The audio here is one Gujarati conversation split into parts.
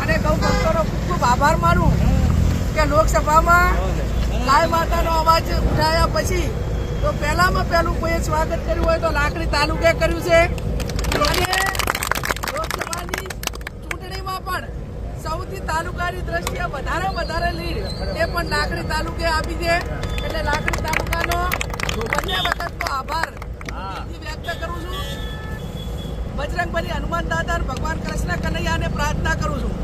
અને ગૌ ભક્તોનો ખૂબ ખૂબ આભાર માનું કે લોકસભામાં ગાય માતાનો અવાજ ઉઠાવ્યા પછી તો પહેલામાં પહેલું કોઈએ સ્વાગત કર્યું હોય તો લાકડી તાલુકે કર્યું છે અને લોકસભાની ચૂંટણીમાં પણ સૌથી તાલુકાની દ્રષ્ટિએ વધારે લીડ એ પણ લાકડી તાલુકે આપી છે એટલે લાકડી તાલુકાનો બંને વખતનો આભાર વ્યક્ત કરું છું. બજરંગબલી હનુમાન દાદા ભગવાન કૃષ્ણ કનૈયાને પ્રાર્થના કરું છું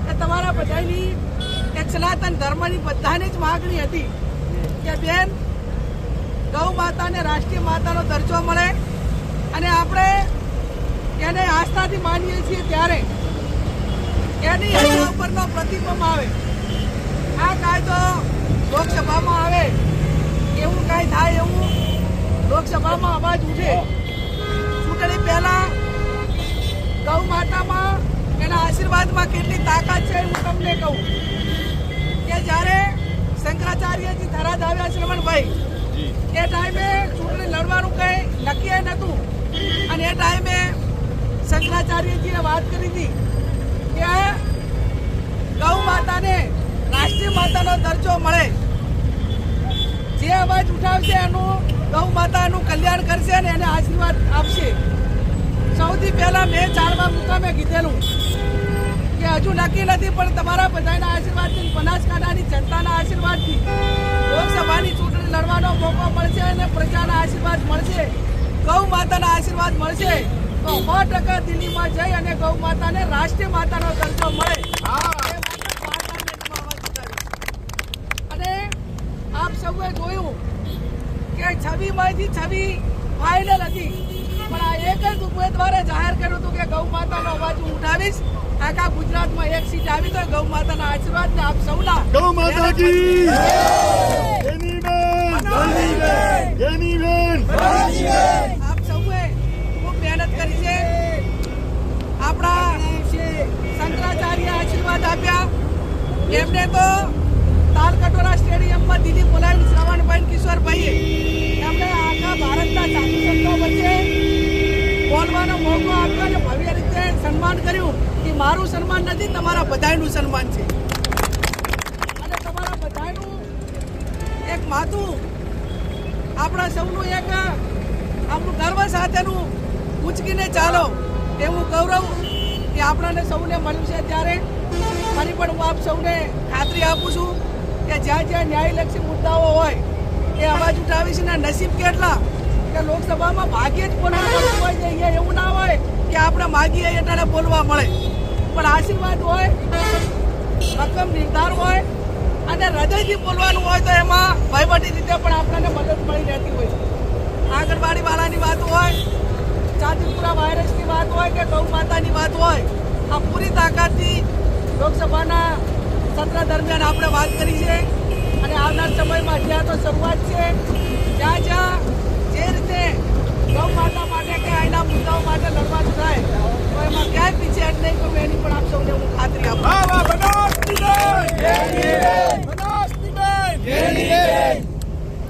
કે તમારા બધાની એક સનાતન ધર્મની બધાની જ માગણી હતી કે બેન ગૌ માતાને રાષ્ટ્રીય માતાનો દરજ્જો મળે અને આપણે એને આસ્થાથી માનીએ છીએ ત્યારે એની એના ઉપરનો પ્રતિબંધ આવે. આ કાયદો લોકસભામાં આવે એવું કાંઈ થાય એવું લોકસભામાં અવાજ ઉઠે ચૂંટણી પહેલા ગૌ માતામાં એના આશીર્વાદમાં કેટલી તાકાત છે હું તમને કહું કે જ્યારે શંકરાચાર્યજી થરાદ આવ્યા શ્રવણભાઈ એ ટાઈમે ચૂંટણી લડવાનું કંઈ નક્કી નહોતું અને એ ટાઈમે શંકરાચાર્યજીએ વાત કરી હતી કે ગૌ માતાને રાષ્ટ્રીય માતાનો દરજ્જો મળે. જે અવાજ ઉઠાવશે એનું ગૌ માતાનું કલ્યાણ કરશે અને એને આશીર્વાદ આપશે. સૌથી પહેલા મેં ચારમા મુકામે કીધેલું કે હજુ નક્કી નથી પણ તમારા બધાના આશીર્વાદથી બનાસકાંઠાની જનતાના આશીર્વાદથી લોકસભાની ચૂંટણી લડવાનો મોકો મળશે અને પ્રજાના આશીર્વાદ મળશે, ગૌ માતાના આશીર્વાદ મળશે તો 100% દિલ્હીમાં જઈ અને ગૌ માતાને રાષ્ટ્રીય માતાનો દરજ્જો મળે. અને આપ સૌએ જોયું કે 26માંથી 26 ફાઇનલ હતી પણ આ એક જ ઉમેદવારે જાહેર કર્યું હતું કે ગૌ માતાનો અવાજ હું ઉઠાવીશ. આખા ગુજરાતમાં એક સીટ આવી તો ગૌ માતાના આશીર્વાદ ને આપ સૌના ગૌ માતા કી આપ સૌએ ખૂબ મહેનત કરી છે. આપણા શંકરાચાર્ય આશીર્વાદ આપ્યા એમને તો તાલકટોરા સ્ટેડિયમમાં દિલ્હી બોલાવી શ્રવણભાઈ કિશોરભાઈએ એમને આખા ભારતના સાધુ સંતો વચ્ચે બોલવાનો મોકો આપ્યો અને ભવ્ય રીતે સન્માન કર્યું કે મારું સન્માન નથી તમારા બધાનું સન્માન છે અને તમારા બધાનું એક માથું આપણા સૌનું એક આપણું ગર્વ સાથેનું ઉચકીને ચાલો એવું ગૌરવ કે આપણને સૌને મળ્યું છે. ત્યારે ફરી પણ હું આપ સૌને ખાતરી આપું છું કે જ્યાં જ્યાં ન્યાયલક્ષી મુદ્દાઓ હોય એ અવાજ ઉઠાવીશ ને નસીબ કેટલા કે લોકસભામાં ભાગ્યે જ બોલવા મળતું હોય છે. અહીંયા એવું ના હોય કે આપણે માગીએ એટલે બોલવા મળે પણ આશીર્વાદ હોય, રકમ નિર્ધાર હોય અને હૃદયથી બોલવાનું હોય તો એમાં વહીવટી રીતે પણ આપણને મદદ મળી રહેતી હોય છે. આંગણવાડીવાળાની વાત હોય, ચાંદીપુરા વાયરસની વાત હોય કે ગૌ માતાની વાત હોય, આ પૂરી તાકાતથી લોકસભાના સત્ર દરમિયાન આપણે વાત કરી છે અને આવનાર સમયમાં જ્યાં તો શરૂઆત છે જ્યાં જ્યાં જે રીતે ગૌ માતા માટે કે એના મુદ્દાઓ માટે લડવાનું થાય તો એમાં ક્યાંય પીછે હટ નહીં તો એની પણ આપ સૌને હું ખાતરી આપું.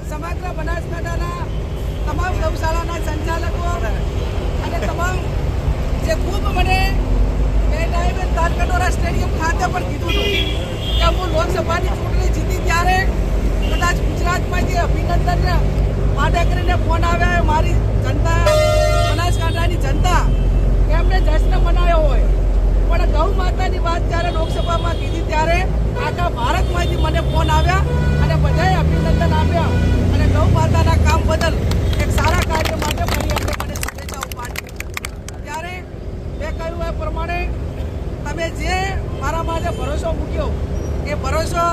સમગ્ર બનાસકાંઠાના તમામ ગૌશાળાના સંચાલકો અને તમામ જે ખૂબ મને બે ટાઈમે તાલકટોરા સ્ટેડિયમ ખાતે પણ કીધું હતું કે હું લોકસભાની ચૂંટણી જીતી ત્યારે કદાચ ગુજરાતમાં જે અભિનંદન માટે કરીને ફોન આવ્યા મારી જનતા બનાસકાંઠાની જનતા એમને જશ્ન મનાવ્યો હોય પણ ગૌ માતાની વાત જ્યારે લોકસભામાં કીધી ત્યારે આખા ભારતમાંથી મને ફોન આવ્યા અને બધાએ અભિનંદન આપ્યા અને ગૌ માતાના કામ બદલ એક સારા કાર્ય માટે ફરી એમને મને શુભેચ્છાઓ પાઠવી. ત્યારે મેં કહ્યું એ પ્રમાણે તમે જે મારા માટે ભરોસો મૂક્યો એ ભરોસો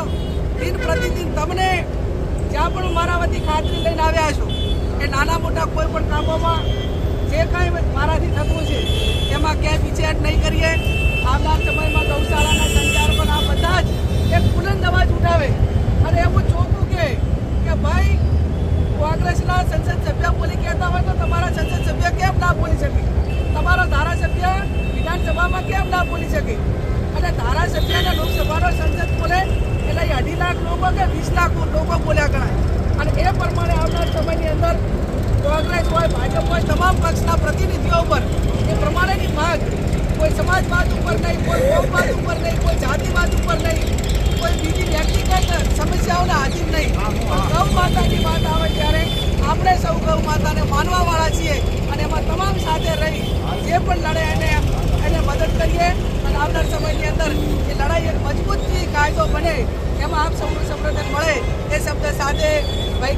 દિન પ્રતિદિન તમને જ્યાં પણ મારા વતી ખાતરી લઈને આવ્યા છો એ નાના મોટા કોઈ પણ કામોમાં જે કાંઈ મારાથી થતું છે એમાં ક્યાંય પીછેહટ નહીં કરીએ. આવનાર સમયમાં ગૌશાળાના સંચાલકો આ બધા જ એક બુલંદ અવાજ ઉઠાવે અને એવું ચોખ્ખું કે ભાઈ કોંગ્રેસના સંસદ સભ્ય બોલી કહેતા હોય તો તમારા સંસદ સભ્ય કેમ ના બોલી શકે, તમારો ધારાસભ્ય વિધાનસભામાં કેમ ના બોલી શકે અને ધારાસભ્યને લોકસભાનો સંસદ બોલે એટલે 2.5 લાખ લોકો કે 20 લાખ લોકો બોલ્યા ગણાય અને એ પ્રમાણે આવનાર સમયની અંદર કોંગ્રેસ હોય, ભાજપ હોય, તમામ પક્ષના પ્રતિનિધિઓ ઉપર એ પ્રમાણેની માંગ કોઈ સમાજવાદ ઉપર નહીં, કોઈ કોમવાદ ઉપર નહીં, અને આવનાર સમયની અંદર એ લડાઈ એક મજબૂતથી કાયદો બને એમાં આપ સૌનું સમર્થન મળે એ શબ્દ સાથે ભાઈ